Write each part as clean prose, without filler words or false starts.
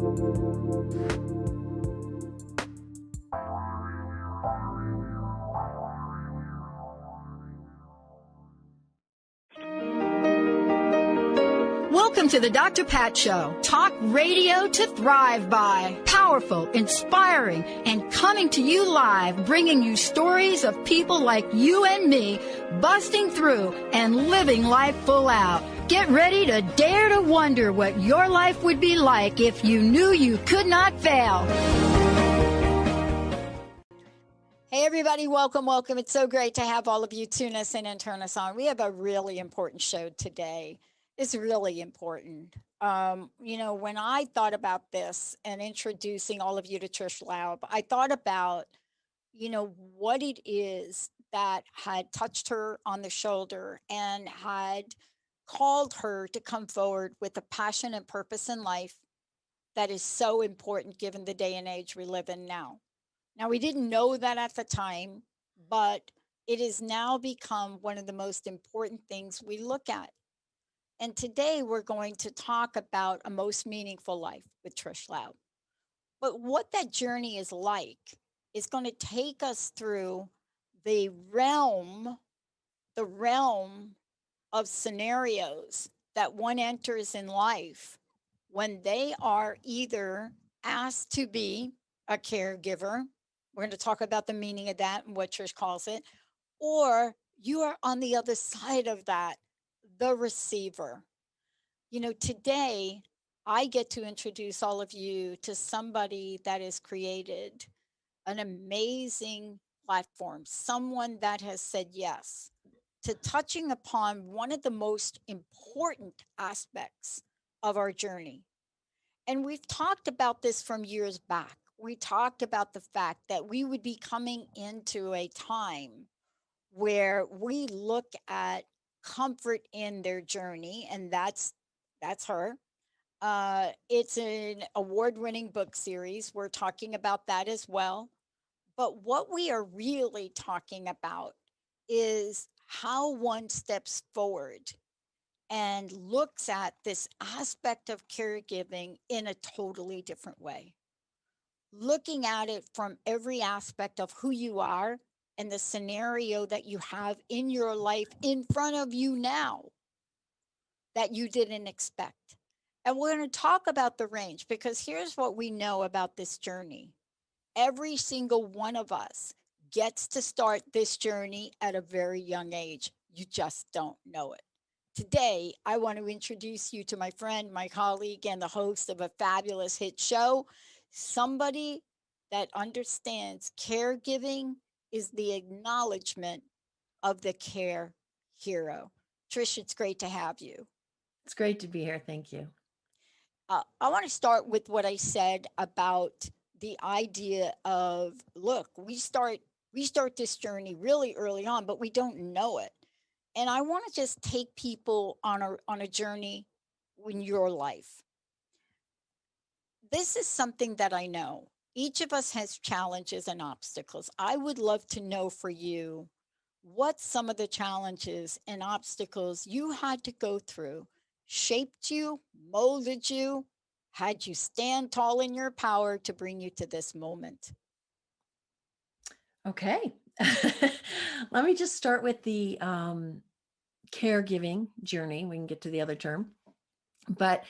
Welcome to the Dr. Pat Show. Talk radio to thrive by. Powerful, inspiring, and coming to you live, bringing you stories of people like you and me, busting through and living life full out. Get ready to dare to wonder what your life would be like if you knew you could not fail. Hey, everybody. Welcome. It's so great to have all of you tune us in and turn us on. We have a really important show today. It's really important. When I thought about this and introducing all of you to Trish Laub, I thought about, what it is that had touched her on the shoulder and had called her to come forward with a passion and purpose in life that is so important given the day and age we live in now. Now, we didn't know that at the time, but it has now become one of the most important things we look at. And today we're going to talk about a most meaningful life with Trish Laub. But what that journey is like is going to take us through the realm of scenarios that one enters in life when they are either asked to be a caregiver. We're going to talk about the meaning of that and what Trish calls it, or you are on the other side of that, the receiver. Today I get to introduce all of you to somebody that has created an amazing platform, someone that has said yes to touching upon one of the most important aspects of our journey. And we've talked about this from years back. We talked about the fact that we would be coming into a time where we look at comfort in their journey, and that's her. It's an award-winning book series. We're talking about that as well. But what we are really talking about is how one steps forward and looks at this aspect of caregiving in a totally different way. Looking at it from every aspect of who you are and the scenario that you have in your life in front of you now that you didn't expect. And we're going to talk about the range, because here's what we know about this journey. Every single one of us gets to start this journey at a very young age. You just don't know it. Today, I want to introduce you to my friend, my colleague, and the host of a fabulous hit show, somebody that understands caregiving is the acknowledgement of the care hero. Trish, it's great to have you. It's great to be here. Thank you. I want to start with what I said about the idea of, look, we start this journey really early on, but we don't know it. And I want to just take people on a journey in your life. This is something that I know. Each of us has challenges and obstacles. I would love to know for you what some of the challenges and obstacles you had to go through shaped you, molded you, had you stand tall in your power to bring you to this moment. Okay. Let me just start with the caregiving journey. We can get to the other term. But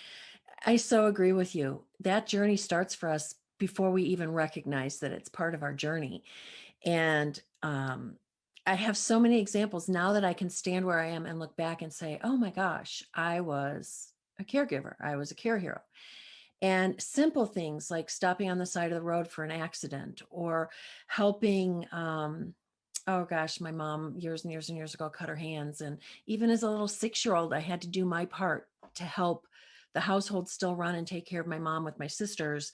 I so agree with you. That journey starts for us before we even recognize that it's part of our journey. And I have so many examples now that I can stand where I am and look back and say, oh my gosh, I was a caregiver. I was a care hero. And simple things like stopping on the side of the road for an accident, or helping, oh gosh, my mom years and years and years ago cut her hands. And even as a little 6-year-old, I had to do my part to help the household still run and take care of my mom with my sisters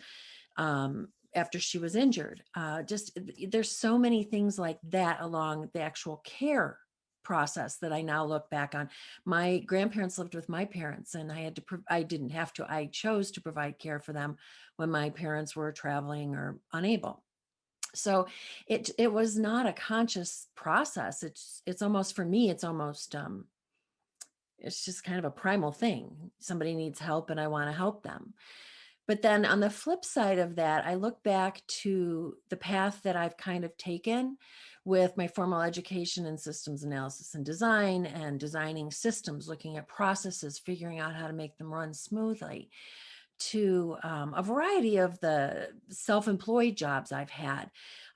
after she was injured. There's so many things like that along the actual care process that I now look back on. My grandparents lived with my parents, and I chose to provide care for them when my parents were traveling or unable. So it was not a conscious process. It's almost, for me, it's just kind of a primal thing. Somebody needs help and I want to help them. But then on the flip side of that, I look back to the path that I've kind of taken with my formal education in systems analysis and design, and designing systems, looking at processes, figuring out how to make them run smoothly, to a variety of the self-employed jobs I've had.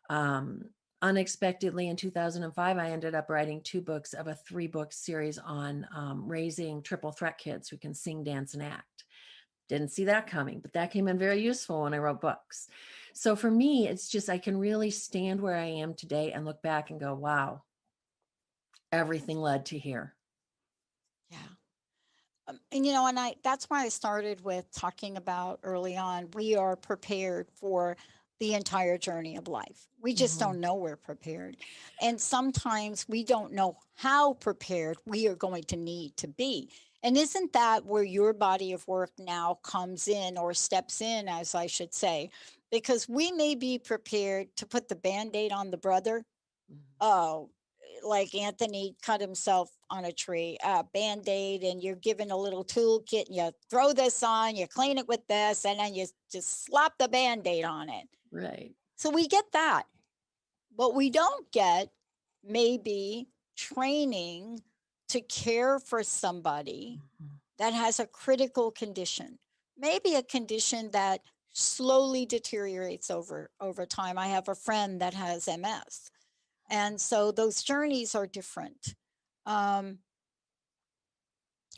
Um, Unexpectedly, in 2005, I ended up writing 2 books of a 3-book series on raising triple threat kids who can sing, dance, and act. Didn't see that coming, but that came in very useful when I wrote books. So for me, it's just, I can really stand where I am today and look back and go, wow, everything led to here. Yeah. And that's why I started with talking about early on, we are prepared for the entire journey of life. We just Mm-hmm. don't know we're prepared. And sometimes we don't know how prepared we are going to need to be. And isn't that where your body of work now comes in, or steps in, as I should say? Because we may be prepared to put the band aid on the brother. Oh, like Anthony cut himself on a tree, band-aid, and you're given a little toolkit, and you throw this on, you clean it with this, and then you just slap the band-aid on it. Right. So we get that. But we don't get maybe training to care for somebody Mm-hmm. that has a critical condition, maybe a condition that slowly deteriorates over time. I have a friend that has MS, and so those journeys are different. Um,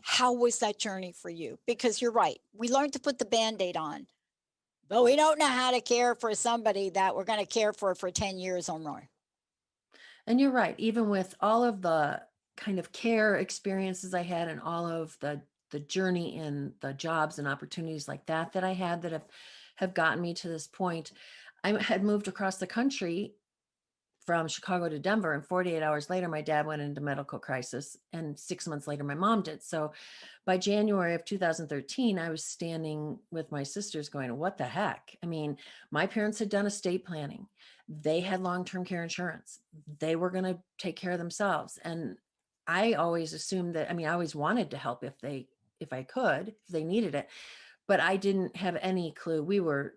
how was that journey for you? Because you're right, we learned to put the band-aid on, but we don't know how to care for somebody that we're going to care for 10 years or more. And you're right. Even with all of the kind of care experiences I had, and all of the journey in the jobs and opportunities like that I had, that have gotten me to this point, I had moved across the country from Chicago to Denver, and 48 hours later, my dad went into medical crisis, and 6 months later, my mom did. So by January of 2013, I was standing with my sisters going, what the heck? I mean, my parents had done estate planning. They had long-term care insurance. They were going to take care of themselves. And I always assumed that, I mean, I always wanted to help if I could, if they needed it, but I didn't have any clue. We were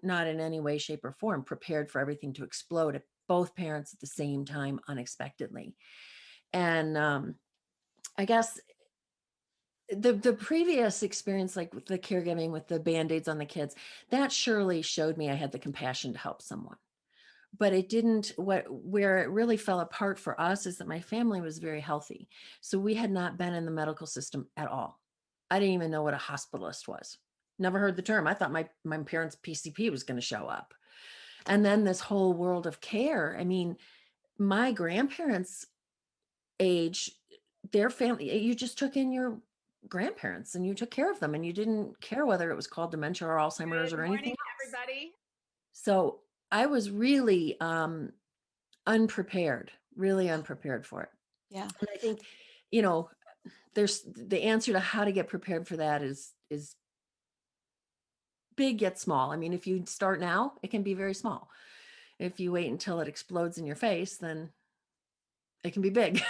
not in any way, shape, or form prepared for everything to explode at both parents at the same time, unexpectedly. And I guess the previous experience, like with the caregiving, with the band-aids on the kids, that surely showed me I had the compassion to help someone. But it didn't, where it really fell apart for us is that my family was very healthy. So we had not been in the medical system at all. I didn't even know what a hospitalist was. Never heard the term. I thought my parents' PCP was going to show up. And then this whole world of care. I mean, my grandparents' age, their family, you just took in your grandparents and you took care of them, and you didn't care whether it was called dementia or Alzheimer's Good or anything morning, else. everybody. So I was really unprepared, really unprepared for it. Yeah. And I think, you know, there's the answer to how to get prepared for that is big yet small. I mean, if you start now, it can be very small. If you wait until it explodes in your face, then it can be big.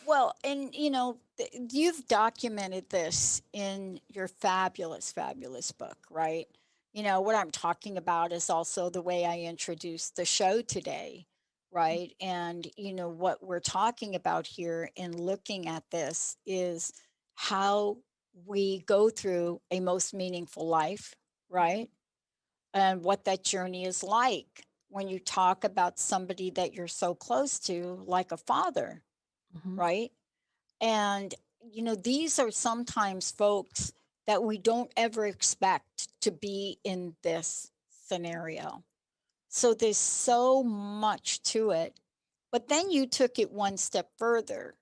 Well, and you've documented this in your fabulous, fabulous book, right? What I'm talking about is also the way I introduced the show today, right? And, what we're talking about here in looking at this is how we go through a most meaningful life, right? And what that journey is like when you talk about somebody that you're so close to, like a father, Mhm. right? And, these are sometimes folks that we don't ever expect to be in this scenario. So there's so much to it. But then you took it one step further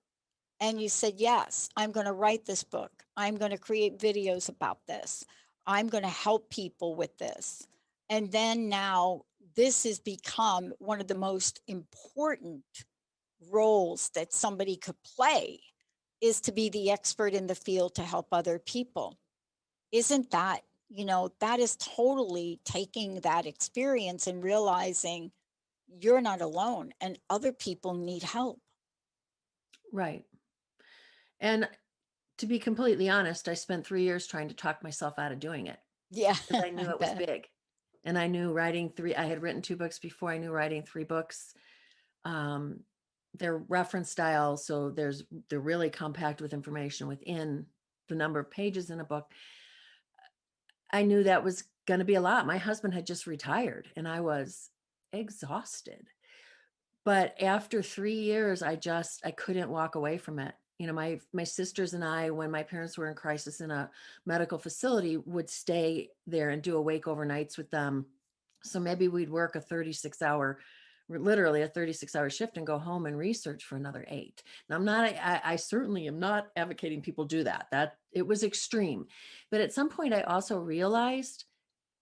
and you said, yes, I'm going to write this book. I'm going to create videos about this. I'm going to help people with this. And then now this has become one of the most important roles that somebody could play, is to be the expert in the field to help other people. Isn't that, that is totally taking that experience and realizing you're not alone and other people need help. Right. And to be completely honest, I spent 3 years trying to talk myself out of doing it. Yeah, because I I knew it was bet. big. And I had written 2 books before. I knew writing 3 books. Um, they're reference style, so they're really compact with information within the number of pages in a book. I knew that was going to be a lot. My husband had just retired and I was exhausted. But after 3 years, I couldn't walk away from it. You know, my sisters and I, when my parents were in crisis in a medical facility, would stay there and do awake overnights with them. So maybe we'd work literally a 36-hour shift and go home and research for another 8. Now I certainly am not advocating people do that. That it was extreme. But at some point I also realized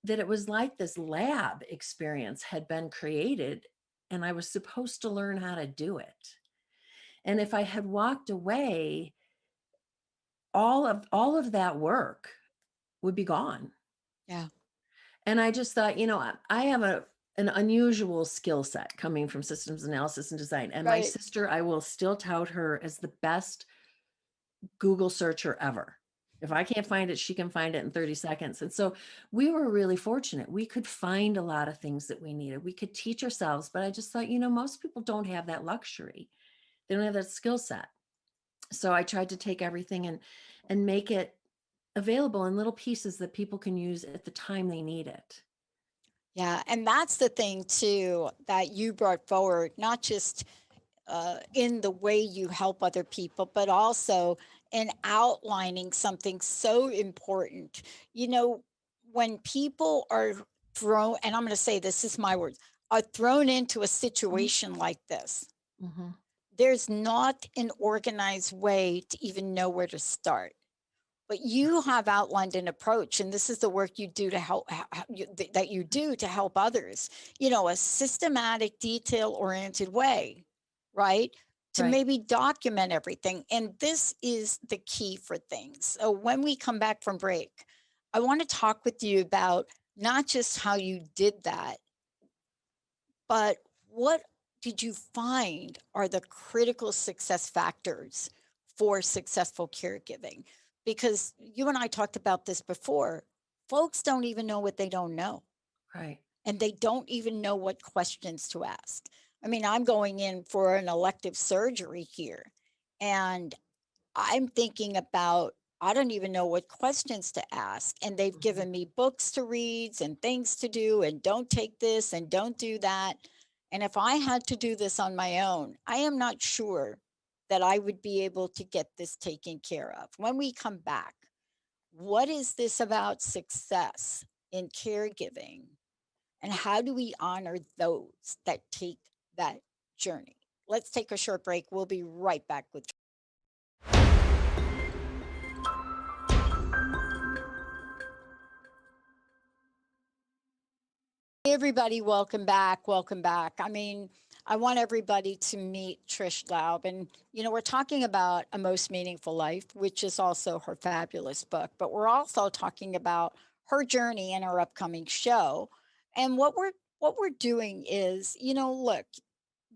that it was like this lab experience had been created and I was supposed to learn how to do it. And if I had walked away, all of that work would be gone. Yeah. And I just thought, I have an unusual skill set coming from systems analysis and design. And my Right. sister, I will still tout her as the best Google searcher ever. If I can't find it, she can find it in 30 seconds. And so we were really fortunate. We could find a lot of things that we needed. We could teach ourselves, but I just thought, most people don't have that luxury. They don't have that skill set. So I tried to take everything and make it available in little pieces that people can use at the time they need it. Yeah. And that's the thing, too, that you brought forward, not just in the way you help other people, but also in outlining something so important. You know, when people are thrown, and I'm going to say this is my words, are thrown into a situation like this, Mm-hmm. there's not an organized way to even know where to start. But you have outlined an approach, and this is the work you do to help that you do to help others. A systematic, detail-oriented way, right? To Right. maybe document everything, and this is the key for things. So when we come back from break, I want to talk with you about not just how you did that, but what did you find are the critical success factors for successful caregiving? Because you and I talked about this before. Folks don't even know what they don't know, Right. and they don't even know what questions to ask. I mean, I'm going in for an elective surgery here, and I'm thinking about, I don't even know what questions to ask. And they've Mm-hmm. given me books to read and things to do, and don't take this and don't do that. And if I had to do this on my own, I am not sure that I would be able to get this taken care of. When we come back, what is this about success in caregiving? And how do we honor those that take that journey? Let's take a short break. We'll be right back with. Hey everybody, welcome back. Welcome back. I mean, I want everybody to meet Trish Laub. And, we're talking about A Most Meaningful Life, which is also her fabulous book, but we're also talking about her journey in her upcoming show. And what we're doing is, look,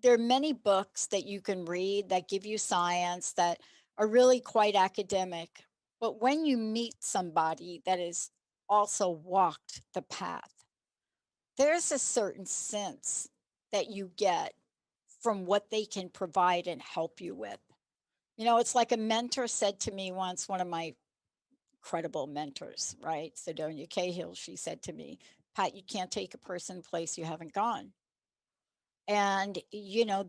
there are many books that you can read that give you science that are really quite academic. But when you meet somebody that has also walked the path, there's a certain sense that you get from what they can provide and help you with. It's like a mentor said to me once, one of my credible mentors, right? Sedonia Cahill, she said to me, Pat, you can't take a person place you haven't gone. And,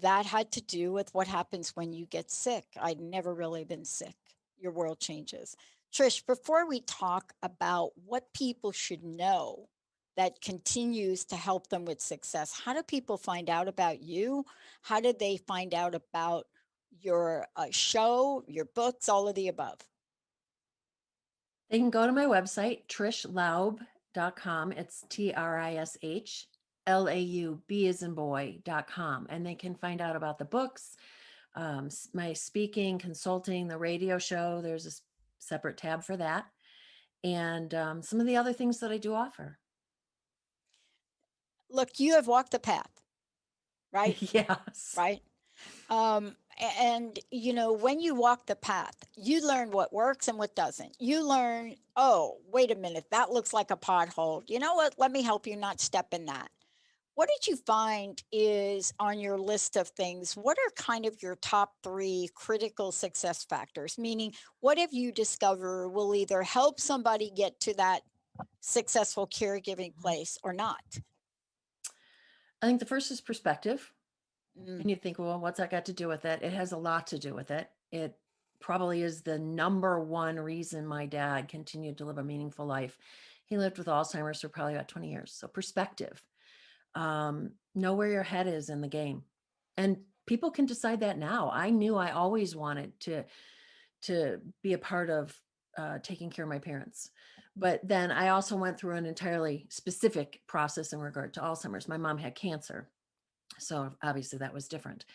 that had to do with what happens when you get sick. I'd never really been sick. Your world changes. Trish, before we talk about what people should know that continues to help them with success, how do people find out about you? How do they find out about your show, your books, all of the above? They can go to my website, trishlaub.com. It's TRISHLAUB as in boy.com. And they can find out about the books, my speaking, consulting, the radio show. There's a separate tab for that. And some of the other things that I do offer. Look, you have walked the path, right? Yes. Right. And, when you walk the path, you learn what works and what doesn't. You learn, oh, wait a minute, that looks like a pothole. You know what? Let me help you not step in that. What did you find is on your list of things? What are kind of your top three critical success factors? Meaning, what have you discovered will either help somebody get to that successful caregiving place or not? I think the first is perspective. Mm, And you think, well, what's that got to do with it? It has a lot to do with it. It probably is the number one reason my dad continued to live a meaningful life. He lived with Alzheimer's for probably about 20 years. So perspective, know where your head is in the game. And people can decide that now. I knew I always wanted to be a part of taking care of my parents. But then I also went through an entirely specific process in regard to Alzheimer's. My mom had cancer. So obviously that was different.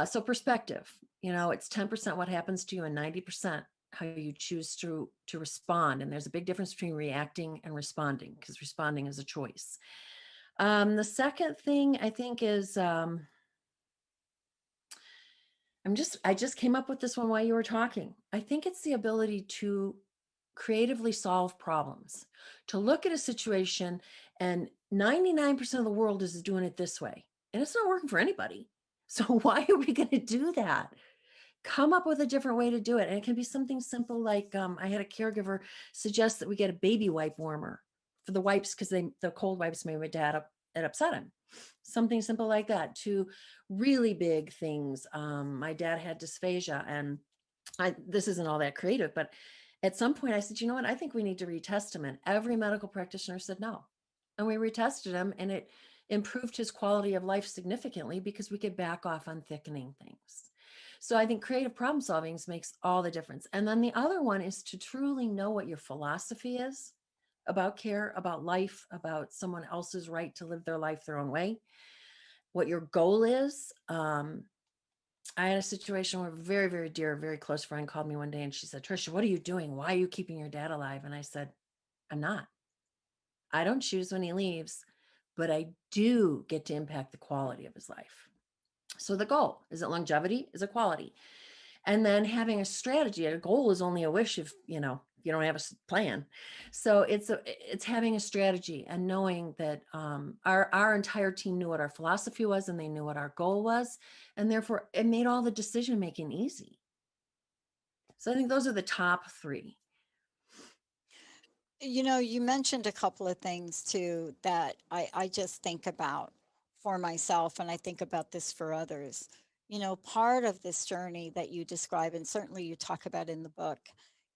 So perspective, it's 10% what happens to you and 90% how you choose to respond. And there's a big difference between reacting and responding, because responding is a choice. The second thing I think is I just came up with this one while you were talking. I think it's the ability to creatively solve problems, to look at a situation, and 99% of the world is doing it this way. And it's not working for anybody. So why are we going to do that? Come up with a different way to do it. And it can be something simple like I had a caregiver suggest that we get a baby wipe warmer for the wipes, because the cold wipes made my dad it upset him. Something simple like that, to really big things. My dad had dysphagia, and this isn't all that creative, but at some point I said, you know what, I think we need to retest him. And every medical practitioner said no. And we retested him, and it improved his quality of life significantly because we could back off on thickening things. So I think creative problem solving makes all the difference. And then the other one is to truly know what your philosophy is about care, about life, about someone else's right to live their life their own way, what your goal is. I had a situation where a very, very dear, very close friend called me one day and she said, Trisha, what are you doing? Why are you keeping your dad alive? And I said, I'm not. I don't choose when he leaves, but I do get to impact the quality of his life. So the goal, is it longevity? Is it quality? And then having a strategy. A goal is only a wish if you don't have a plan. So it's having a strategy and knowing that our entire team knew what our philosophy was, and they knew what our goal was, and therefore it made all the decision making easy. So I think those are the top three. You mentioned a couple of things too that I just think about for myself, and I think about this for others. Part of this journey that you describe, and certainly you talk about in the book,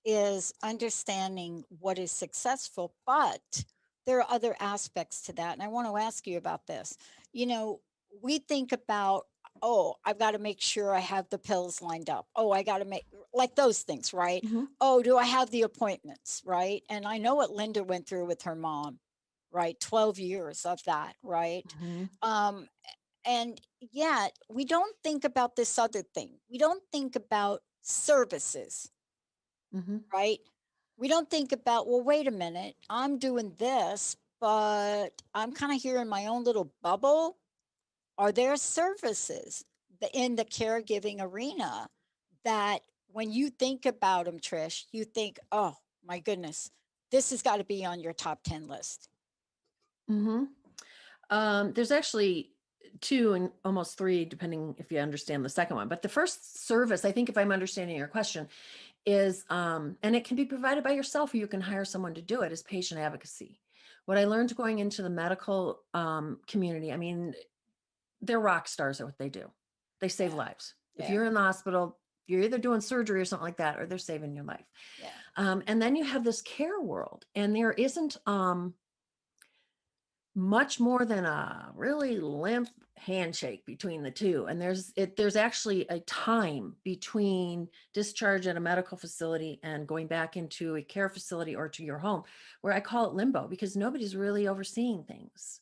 is understanding what is successful, but there are other aspects to that. And I want to ask you about this. You know, we think about, oh, I've got to make sure I have the pills lined up. Oh, I got to make like those things, right? Mm-hmm. Oh, do I have the appointments, right? And I know what Linda went through with her mom, right? 12 years of that, right? Mm-hmm. Um, and yet we don't think about this other thing. We don't think about services, Mm-hmm. right? We don't think about, well, wait a minute, I'm doing this, but I'm kind of here in my own little bubble. Are there services in the caregiving arena that when you think about them, Trish, you think, oh my goodness, this has got to be on your top 10 list? Mm-hmm. There's actually two and almost three, depending if you understand the second one. But the first service, I think, if I'm understanding your question, is, and it can be provided by yourself or you can hire someone to do it, is patient advocacy. What I learned going into the medical community, I mean, they're rock stars at what they do. They save Yeah, lives. If yeah, you're in the hospital, you're either doing surgery or something like that, or they're saving your life. yeah. And then you have this care world, and there isn't much more than a really limp handshake between the two. And there's actually a time between discharge at a medical facility and going back into a care facility or to your home, where I call it limbo, because nobody's really overseeing things.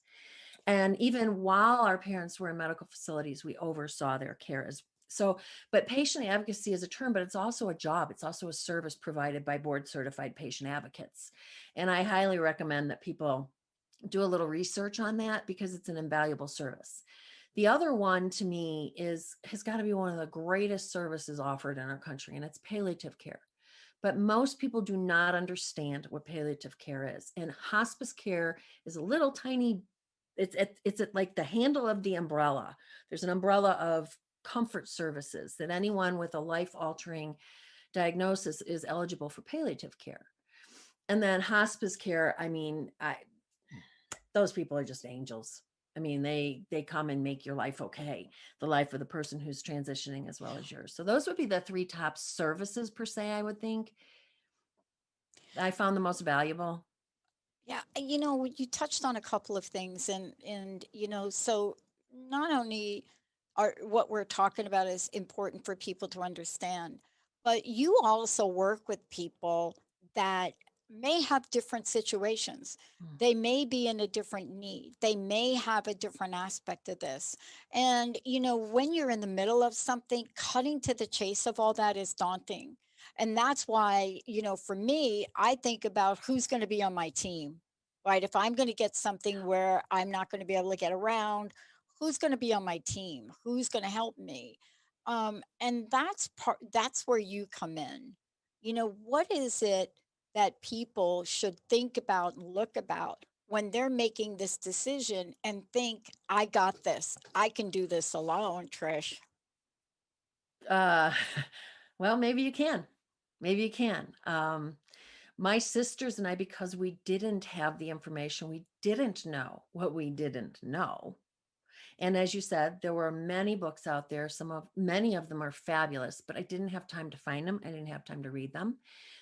And even while our parents were in medical facilities, we oversaw their care as so. But patient advocacy is a term, but it's also a job. It's also a service provided by board certified patient advocates. And I highly recommend that people do a little research on that, because it's an invaluable service. The other one to me has got to be one of the greatest services offered in our country, and it's palliative care. But most people do not understand what palliative care is. And hospice care is a little tiny, it's at like the handle of the umbrella. There's an umbrella of comfort services that anyone with a life-altering diagnosis is eligible for palliative care. And then hospice care, I mean, those people are just angels. I mean, they come and make your life okay, the life of the person who's transitioning as well as yours. So those would be the three top services per se, I would think. I found the most valuable. Yeah, you touched on a couple of things, and so not only are what we're talking about is important for people to understand, but you also work with people that may have different situations. Mm. They may be in a different need. They may have a different aspect of this. And when you're in the middle of something, cutting to the chase of all that is daunting. And that's why, for me, I think about who's going to be on my team, right? If I'm going to get something where I'm not going to be able to get around, who's going to be on my team? Who's going to help me? And that's where you come in. What is it that people should think about and look about when they're making this decision and think, I got this. I can do this alone, Trish. Uh, well, maybe you can. Maybe you can. My sisters and I, because we didn't have the information, we didn't know what we didn't know. And as you said, there were many books out there. Many of them are fabulous, but I didn't have time to find them. I didn't have time to read them.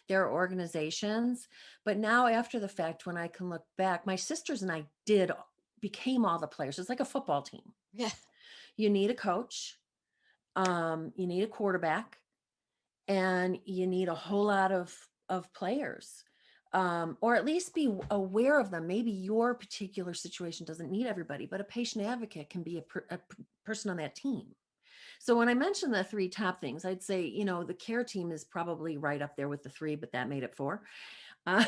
There are organizations, but now after the fact, when I can look back, my sisters and I became all the players. It's like a football team. Yeah. You need a coach, you need a quarterback, and you need a whole lot of players, or at least be aware of them. Maybe your particular situation doesn't need everybody, but a patient advocate can be a person on that team. So when I mentioned the three top things, I'd say, the care team is probably right up there with the three, but that made it four. uh,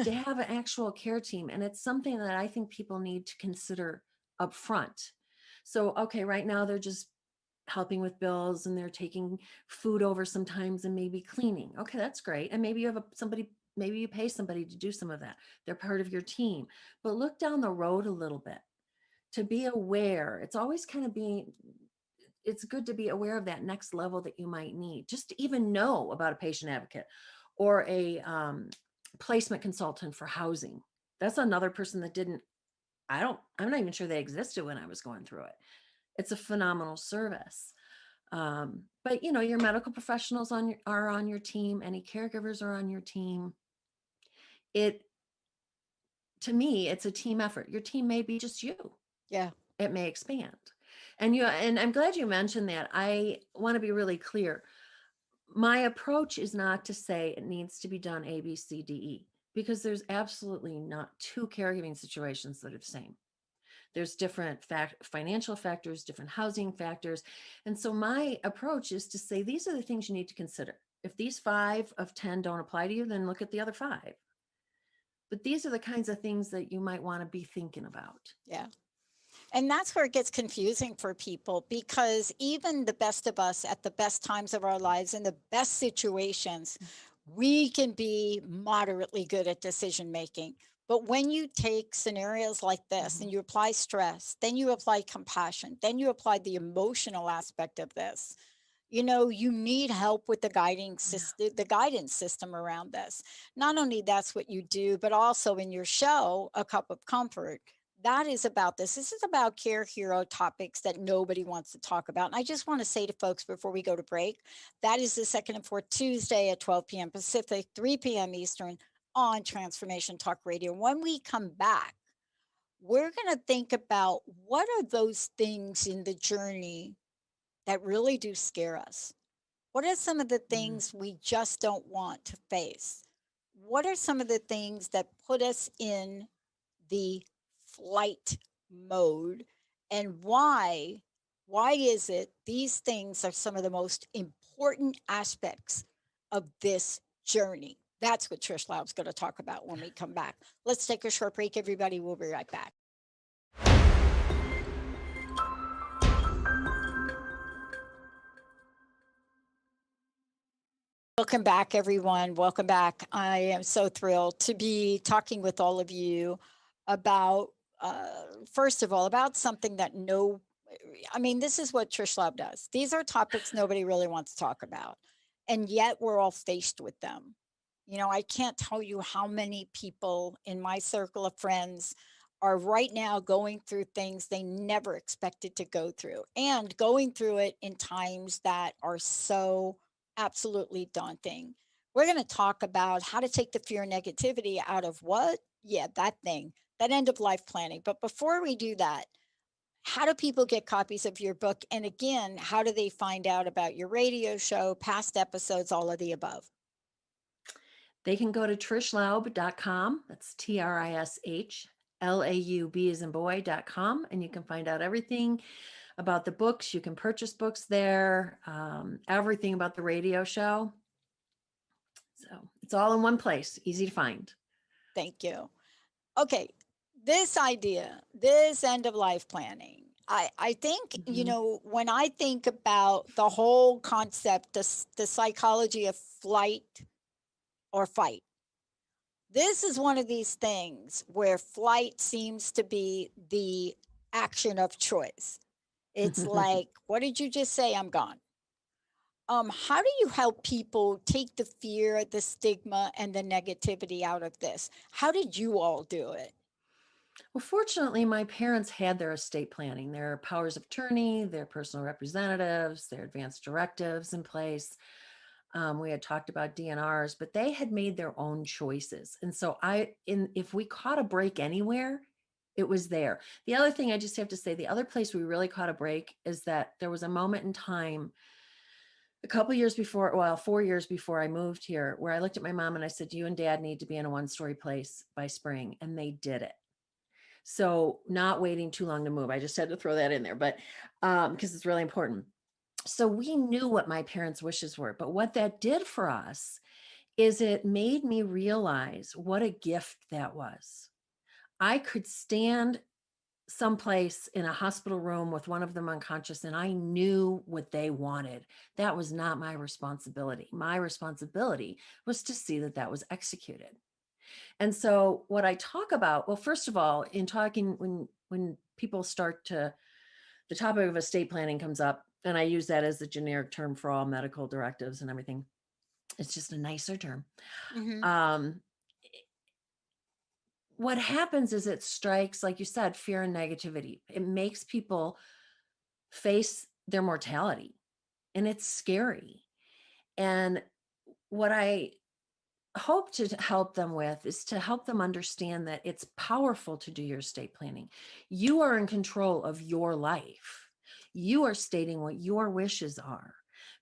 to have an actual care team, and it's something that I think people need to consider up front. So okay, right now they're just helping with bills and they're taking food over sometimes and maybe cleaning. Okay, that's great. And maybe you have maybe you pay somebody to do some of that. They're part of your team. But look down the road a little bit to be aware. It's always kind of it's good to be aware of that next level that you might need, just to even know about a patient advocate or a placement consultant for housing. That's another person that I'm not even sure they existed when I was going through it. It's a phenomenal service. But your medical professionals are on your team. Any caregivers are on your team. It To me, it's a team effort. Your team may be just you. Yeah. It may expand. And I'm glad you mentioned that. I want to be really clear. My approach is not to say it needs to be done A, B, C, D, E, because there's absolutely not two caregiving situations that are the same. There's different financial factors, different housing factors. And so my approach is to say, these are the things you need to consider. If these 5 of 10 don't apply to you, then look at the other 5. But these are the kinds of things that you might want to be thinking about. Yeah. And that's where it gets confusing for people, because even the best of us at the best times of our lives, in the best situations, we can be moderately good at decision making. But when you take scenarios like this and Mhm. you apply stress, then you apply compassion, then you apply the emotional aspect of this, you need help with the Yeah. the guidance system around this. Not only that's what you do, but also in your show, A Cup of Comfort, that is about this. This is about care hero topics that nobody wants to talk about. And I just want to say to folks before we go to break, that is the second and fourth Tuesday at 12 p.m. Pacific, 3 p.m. Eastern on Transformation Talk Radio. When we come back, we're going to think about what are those things in the journey that really do scare us. What are some of the Mm. things we just don't want to face? What are some of the things that put us in the flight mode, and why is it these things are some of the most important aspects of this journey? That's what Trish Laub's going to talk about when we come back. Let's take a short break, everybody. We'll be right back. Welcome back, everyone. Welcome back. I am so thrilled to be talking with all of you about, first of all, about something that no, I mean, this is what Trish Laub does. These are topics nobody really wants to talk about, and yet we're all faced with them. I can't tell you how many people in my circle of friends are right now going through things they never expected to go through and going through it in times that are so absolutely daunting. We're going to talk about how to take the fear and negativity out of what? Yeah, that thing, that end of life planning. But before we do that, how do people get copies of your book? And again, how do they find out about your radio show, past episodes, all of the above? They can go to trishlaub.com. That's TRISHLAUB as in boy.com. And you can find out everything about the books. You can purchase books there, everything about the radio show. So it's all in one place, easy to find. Thank you. Okay, this idea, this end of life planning, I think, Mm-hmm. when I think about the whole concept, the psychology of flight or fight, this is one of these things where flight seems to be the action of choice. It's like, what did you just say? I'm gone. How do you help people take the fear, the stigma, and the negativity out of this? How did you all do it? Well, fortunately, my parents had their estate planning, their powers of attorney, their personal representatives, their advanced directives in place. We had talked about DNRs, but they had made their own choices. And so if we caught a break anywhere, it was there. The other thing I just have to say, the other place we really caught a break is that there was a moment in time a couple years before, well, 4 years before I moved here, where I looked at my mom and I said, you and dad need to be in a one-story place by spring. And they did it. So not waiting too long to move. I just had to throw that in there, but because it's really important. So we knew what my parents' wishes were, but what that did for us is it made me realize what a gift that was. I could stand someplace in a hospital room with one of them unconscious and I knew what they wanted. That was not my responsibility. My responsibility was to see that that was executed. And so what I talk about, well, first of all, in talking when people start to the topic of estate planning comes up, and I use that as the generic term for all medical directives and everything. It's just a nicer term. Hmm. Um, what happens is it strikes, like you said, fear and negativity. It makes people face their mortality, and it's scary. And what I hope to help them with is to help them understand that it's powerful to do your estate planning. You are in control of your life. You are stating what your wishes are.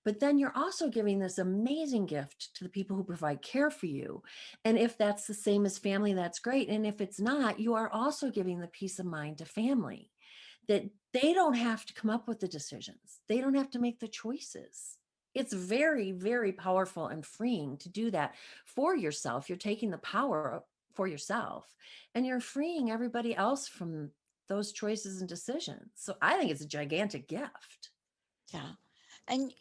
But then you're also giving this amazing gift to the people who provide care for you. And if that's the same as family, that's great. And if it's not, you are also giving the peace of mind to family that they don't have to come up with the decisions. They don't have to make the choices. It's very, very powerful and freeing to do that for yourself. You're taking the power for yourself and you're freeing everybody else from those choices and decisions. So I think it's a gigantic gift. Yeah. And,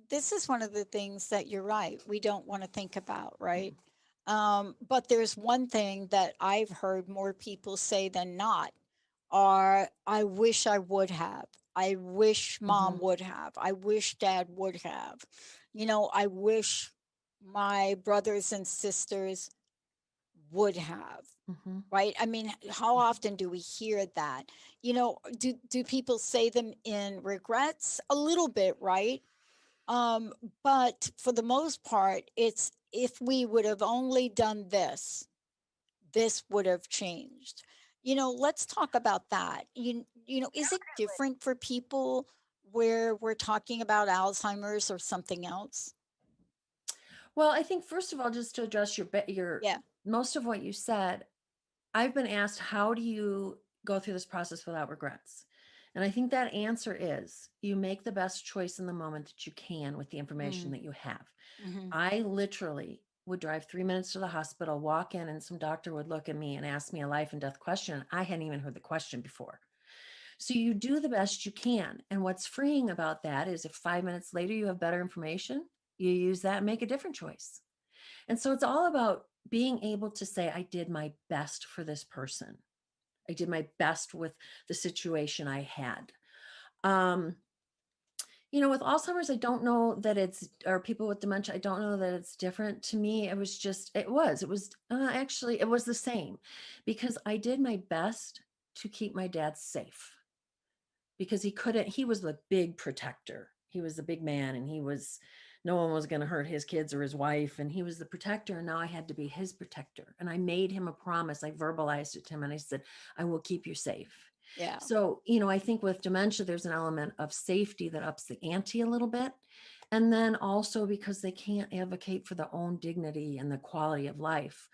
this is one of the things that you're right. We don't want to think about, right? But there's one thing that I've heard more people say than not are, I wish I would have. I wish mom Mm-hmm. would have. I wish dad would have. I wish my brothers and sisters would have. Mm-hmm. Right? I mean, how often do we hear that? Do people say them in regrets? A little bit, right? Um, but for the most part, it's, if we would have only done this, this would have changed. Let's talk about that. Is it different for people where we're talking about Alzheimer's or something else? Well, I think first of all, just to address your Yeah. most of what you said, I've been asked, how do you go through this process without regrets? And I think that answer is you make the best choice in the moment that you can with the information Mm, that you have. mm-hmm. I literally would drive 3 minutes to the hospital, walk in, and some doctor would look at me and ask me a life and death question. I hadn't even heard the question before. So you do the best you can. And what's freeing about that is if 5 minutes later you have better information, you use that and make a different choice. And so it's all about being able to say, I did my best for this person. I did my best with the situation I had. Um, with Alzheimer's, I don't know that or people with dementia, I don't know that it's different. To me, actually, it was the same, because I did my best to keep my dad safe, because he was the big protector. He was the big man, and no one was going to hurt his kids or his wife. And he was the protector. And now I had to be his protector. And I made him a promise. I verbalized it to him, and I said, I will keep you safe. Yeah. So, I think with dementia, there's an element of safety that ups the ante a little bit. And then also, because they can't advocate for their own dignity and the quality of life,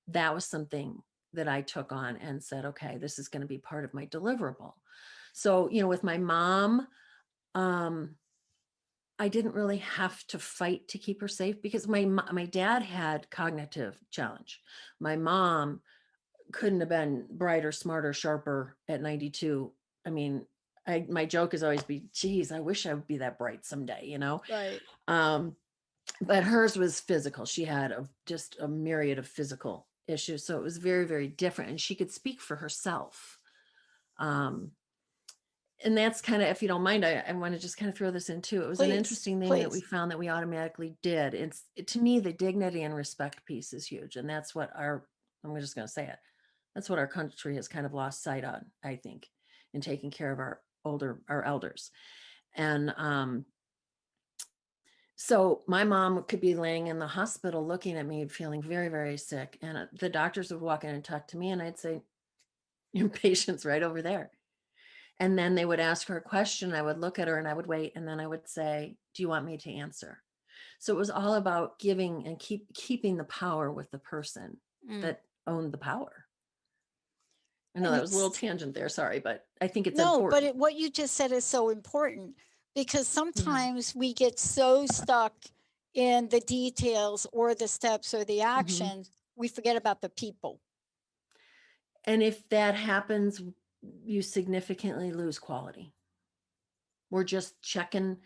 that was something that I took on and said, okay, this is going to be part of my deliverable. So, with my mom, I didn't really have to fight to keep her safe, because my dad had cognitive challenge. My mom couldn't have been brighter, smarter, sharper at 92. I mean, my joke is always be, geez, I wish I would be that bright someday, Right. Um, but hers was physical. She had just a myriad of physical issues. So it was very, very different. And she could speak for herself. Um, and that's kind of, if you don't mind, I want to just kind of throw this in too. It was an Please. interesting thing that we Please. found that we automatically did. To me, the dignity and respect piece is huge. And that's what I'm just going to say it. That's what our country has kind of lost sight on, I think, in taking care of our elders. And so my mom could be laying in the hospital looking at me, feeling very, very sick. And the doctors would walk in and talk to me, and I'd say, your patient's right over there. And then they would ask her a question. I would look at her and I would wait. And then I would say, do you want me to answer? So it was all about giving and keeping the power with the person Mm. that owned the power. I know And that was a little it's tangent there. Sorry, but I think it's no, but important. what you just said is so important, because Yeah. sometimes we get so stuck in the details or the steps or the Hmm. actions, we forget about the people. And if that happens, you significantly lose quality. We're just checking.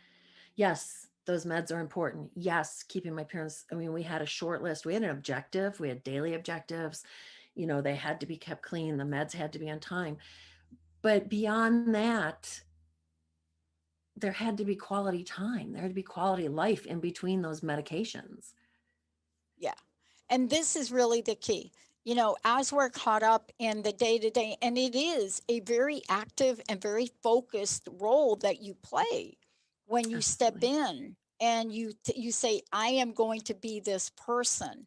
Yes, those meds are important. Yes, keeping my parents. I mean, we had a short list. We had an objective. We had daily objectives. They had to be kept clean. The meds had to be on time. But beyond that, there had to be quality time. There had to be quality life in between those medications. Yeah. And this is really the key. As we're caught up in the day to day, and it is a very active and very focused role that you play when you step Absolutely. in and you say, I am going to be this person,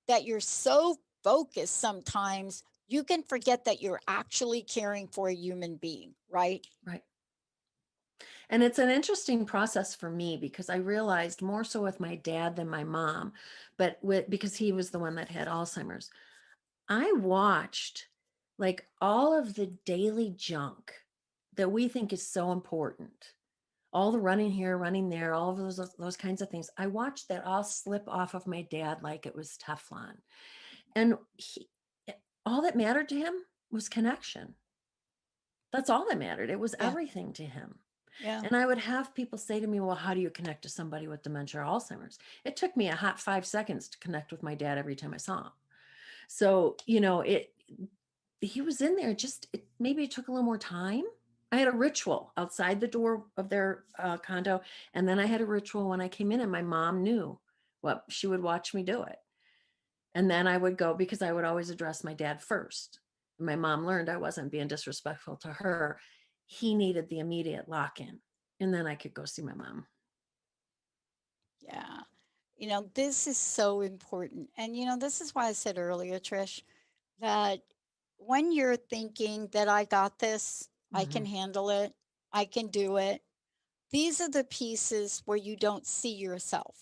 that you're so focused sometimes you can forget that you're actually caring for a human being, right? Right. And it's an interesting process for me, because I realized more so with my dad than my mom, because he was the one that had Alzheimer's. I watched like all of the daily junk that we think is so important. All the running here, running there, all of those kinds of things. I watched that all slip off of my dad like it was Teflon. And all that mattered to him was connection. That's all that mattered. It was Yeah. everything to him. Yeah. And I would have people say to me, well, how do you connect to somebody with dementia or Alzheimer's? It took me a hot 5 seconds to connect with my dad every time I saw him. So, he was in there, maybe it took a little more time. I had a ritual outside the door of their condo. And then I had a ritual when I came in, and my mom knew what she would watch me do it. And then I would go, because I would always address my dad first. My mom learned I wasn't being disrespectful to her. He needed the immediate lock in. And then I could go see my mom. Yeah. This is so important. And, this is why I said earlier, Trish, that when you're thinking that I got this, I Mm-hmm. can handle it, I can do it, these are the pieces where you don't see yourself.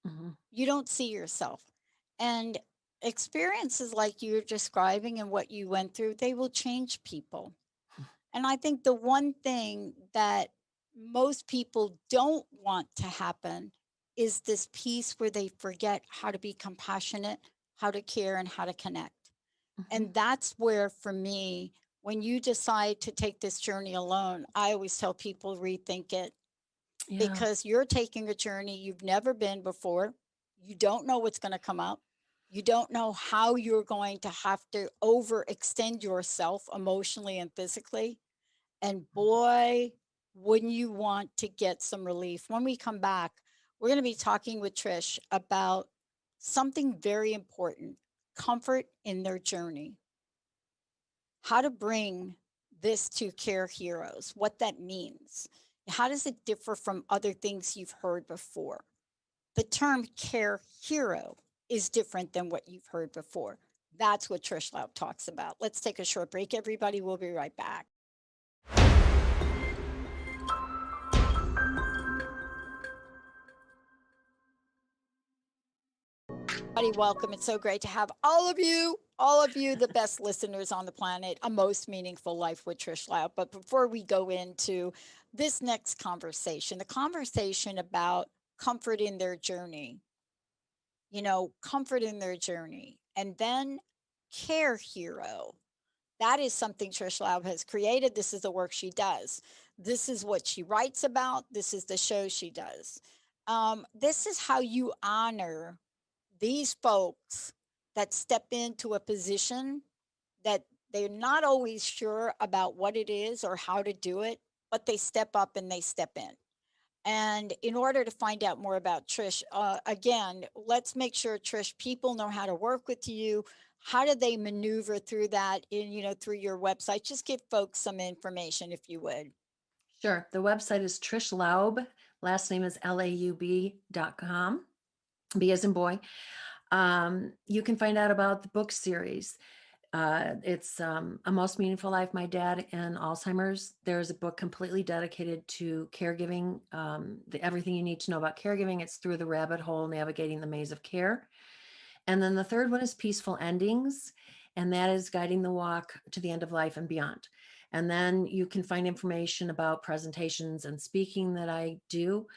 Mm-hmm. You don't see yourself. And experiences like you're describing and what you went through, they will change people. And I think the one thing that most people don't want to happen is this piece where they forget how to be compassionate, how to care, and how to connect. Mm-hmm. And that's where, for me, when you decide to take this journey alone, I always tell people rethink it. Yeah. because you're taking a journey you've never been before. You don't know what's going to come up. You don't know how you're going to have to overextend yourself emotionally and physically. And boy, wouldn't you want to get some relief? When we come back, we're going to be talking with Trish about something very important: comfort in their journey, how to bring this to care heroes, what that means. How does it differ from other things you've heard before? The term care hero is different than what you've heard before. That's what Trish Laub talks about. Let's take a short break, everybody. We'll be right back. Welcome. It's so great to have all of you, the best listeners on the planet, A Most Meaningful Life with Trish Laub. But before we go into this next conversation, the conversation about comfort in their journey, comfort in their journey, and then care hero. That is something Trish Laub has created. This is the work she does. This is what she writes about. This is the show she does. This is how you honor these folks that step into a position that they're not always sure about what it is or how to do it, but they step up and they step in. And in order to find out more about Trish, again, let's make sure, Trish, people know how to work with you. How do they maneuver through that through your website? Just give folks some information if you would. Sure. The website is Trish Laub. Last name is laub.com. B as in boy. You can find out about the book series. It's A Most Meaningful Life, My Dad and Alzheimer's. There's a book completely dedicated to caregiving, everything you need to know about caregiving. It's Through the Rabbit Hole, Navigating the Maze of Care. And then the third one is Peaceful Endings, and that is Guiding the Walk to the End of Life and Beyond. And then you can find information about presentations and speaking that I do,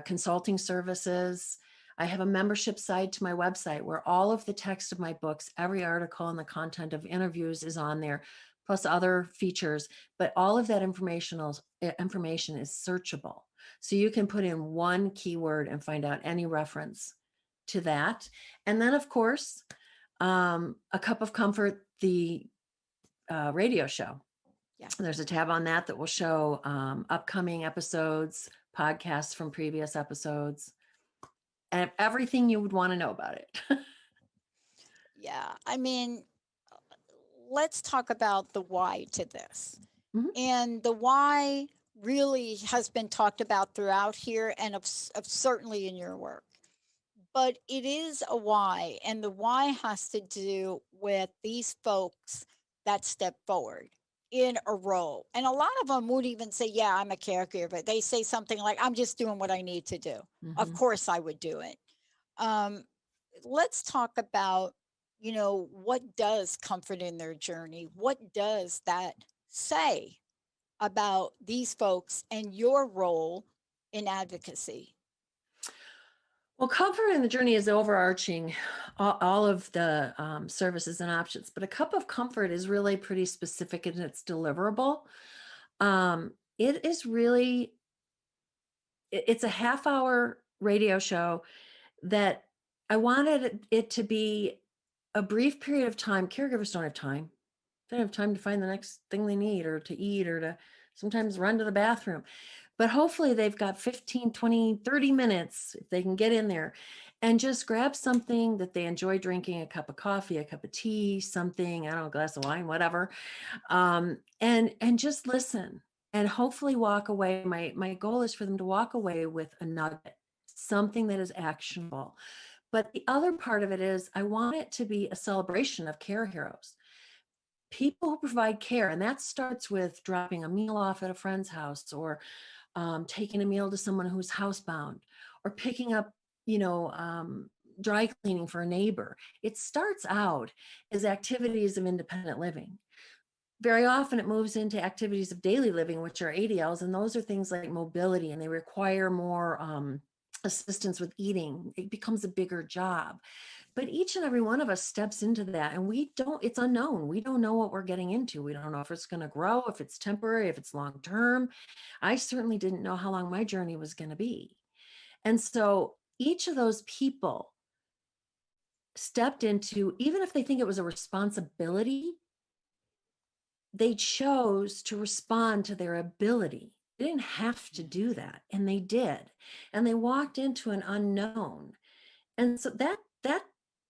consulting services. I have a membership side to my website where all of the text of my books, every article, and the content of interviews is on there, plus other features. But all of that information is searchable. So you can put in one keyword and find out any reference to that. And then, of course, A Cup of Comfort, the radio show. Yeah. There's a tab on that will show upcoming episodes, podcasts from previous episodes, and everything you would want to know about it. Yeah. I mean, let's talk about the why to this. Mm-hmm. And the why really has been talked about throughout here and of certainly in your work. But it is a why, and the why has to do with these folks that step forward in a role. And a lot of them would even say, yeah, I'm a caregiver. They say something like, I'm just doing what I need to do. Mm-hmm. Of course I would do it. Let's talk about, what does comfort in their journey? What does that say about these folks and your role in advocacy? Well, comfort in the journey is overarching all of the services and options, but A Cup of Comfort is really pretty specific in its deliverable. It is really, it's a half-hour radio show that I wanted it to be a brief period of time. Caregivers don't have time. They don't have time to find the next thing they need or to eat or to sometimes run to the bathroom. But hopefully they've got 15, 20, 30 minutes if they can get in there and just grab something that they enjoy drinking, a cup of coffee, a cup of tea, something, I don't know, a glass of wine, whatever. And just listen and hopefully walk away. My goal is for them to walk away with a nugget, something that is actionable. But the other part of it is I want it to be a celebration of care heroes. People who provide care, and that starts with dropping a meal off at a friend's house or taking a meal to someone who's housebound or picking up, dry cleaning for a neighbor. It starts out as activities of independent living. Very often it moves into activities of daily living, which are ADLs, and those are things like mobility, and they require more assistance with eating. It becomes a bigger job. But each and every one of us steps into that, and it's unknown. We don't know what we're getting into. We don't know if it's going to grow, if it's temporary, if it's long term. I certainly didn't know how long my journey was going to be. And so each of those people stepped into, even if they think it was a responsibility, they chose to respond to their ability. They didn't have to do that, and they did. And they walked into an unknown. And so that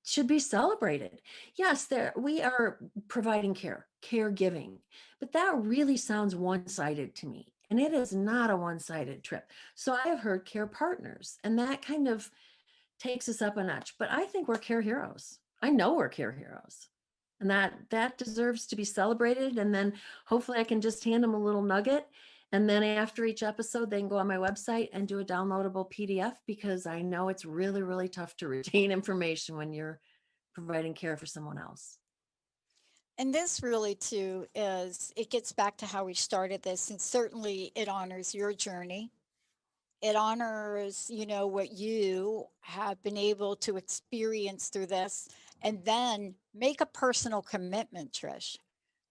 should be celebrated. Yes, there we are providing care, caregiving, but that really sounds one-sided to me. And it is not a one-sided trip. So I have heard care partners, and that kind of takes us up a notch. But I think we're care heroes. I know we're care heroes. And that deserves to be celebrated. And then hopefully I can just hand them a little nugget. And then after each episode, they can go on my website and do a downloadable PDF, because I know it's really, really tough to retain information when you're providing care for someone else. And this really too is, it gets back to how we started this, and certainly it honors your journey. It honors, what you have been able to experience through this, and then make a personal commitment, Trish,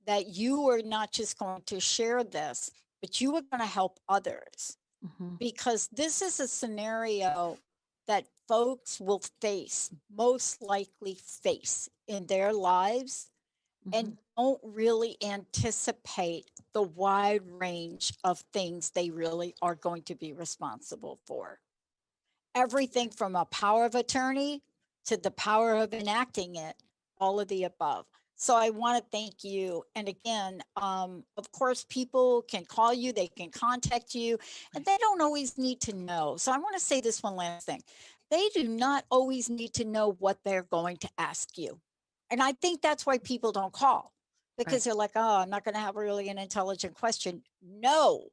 that you are not just going to share this, but you are going to help others, Mm-hmm. because this is a scenario that folks will face, most likely face in their lives, Mm-hmm. and don't really anticipate the wide range of things they really are going to be responsible for. Everything from a power of attorney to the power of enacting it, all of the above. So I want to thank you. And again, of course, people can call you, they can contact you, and they don't always need to know. So I want to say this one last thing. They do not always need to know what they're going to ask you. And I think that's why people don't call, because Right. they're like, oh, I'm not going to have really an intelligent question. No.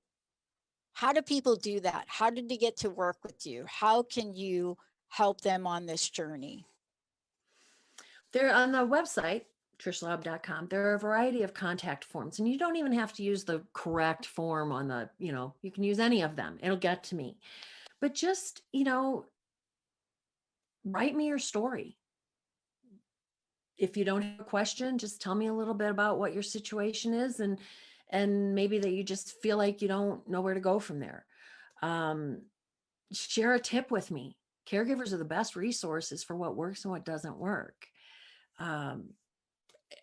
How do people do that? How did they get to work with you? How can you help them on this journey? They're on the website, trishlaub.com. There are a variety of contact forms, and you don't even have to use the correct form on you can use any of them. It'll get to me. But just, write me your story. If you don't have a question, just tell me a little bit about what your situation is, and maybe that you just feel like you don't know where to go from there. Um, Share a tip with me. Caregivers are the best resources for what works and what doesn't work. Um,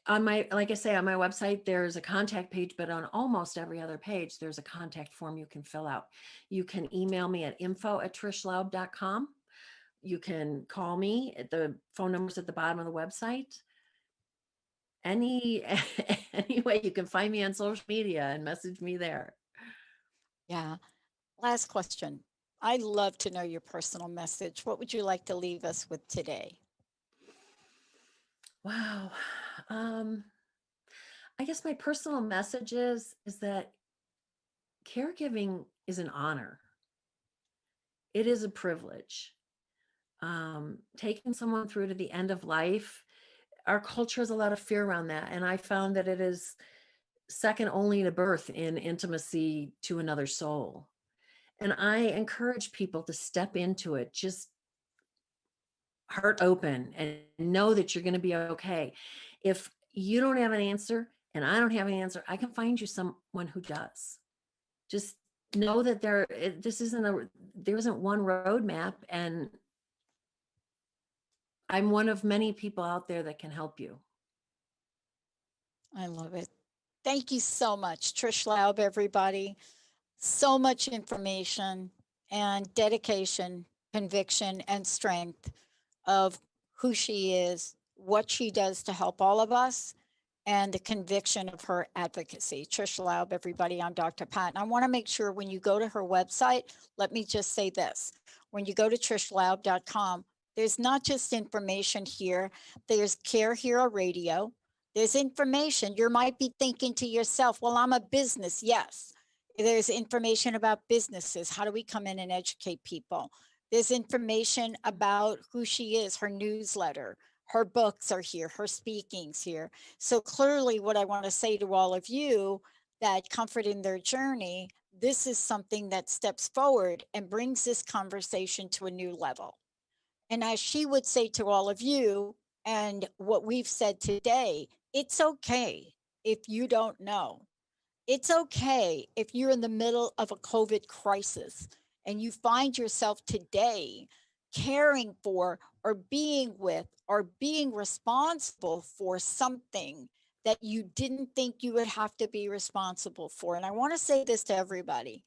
like I say, on my website, there's a contact page, but on almost every other page, there's a contact form you can fill out. You can email me at info@trishlaub.com. You can call me at the phone numbers at the bottom of the website. Any any way you can find me on social media and message me there. Yeah. Last question. I'd love to know your personal message. What would you like to leave us with today? Wow. Um, I guess my personal message is that caregiving is an honor. It is a privilege. Taking someone through to the end of life, our culture has a lot of fear around that, and I found that it is second only to birth in intimacy to another soul. And I encourage people to step into it, just heart open, and know that you're going to be okay. If you don't have an answer and I don't have an answer, I can find you someone who does. Just know that there isn't one roadmap, and I'm one of many people out there that can help you. I love it. Thank you so much, Trish Laub, everybody. So much information and dedication, conviction, and strength of who she is, what she does to help all of us, and the conviction of her advocacy. Trish Laub, everybody, I'm Dr. Pat. And I want to make sure when you go to her website, let me just say this. When you go to trishlaub.com, there's not just information here, there's Care Hero Radio. There's information. You might be thinking to yourself, well, I'm a business. Yes. There's information about businesses. How do we come in and educate people? There's information about who she is, her newsletter, her books are here, her speakings here. So clearly, what I want to say to all of you that comfort in their journey, this is something that steps forward and brings this conversation to a new level. And as she would say to all of you, and what we've said today, it's okay if you don't know. It's okay if you're in the middle of a COVID crisis and you find yourself today caring for or being with or being responsible for something that you didn't think you would have to be responsible for. And I want to say this to everybody.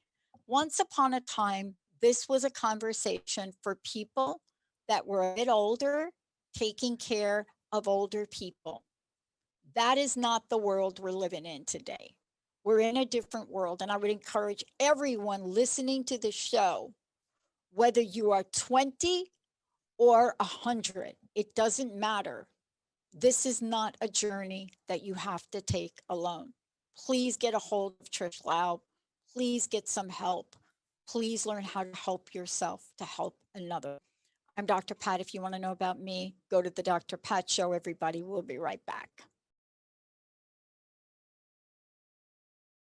Once upon a time, this was a conversation for people that were a bit older, taking care of older people. That is not the world we're living in today. We're in a different world. And I would encourage everyone listening to the show, whether you are 20 or 100, it doesn't matter. This is not a journey that you have to take alone. Please get a hold of Trish Laub. Please get some help. Please learn how to help yourself to help another. I'm Dr. Pat. If you want to know about me, go to the Dr. Pat Show, everybody. We'll be right back.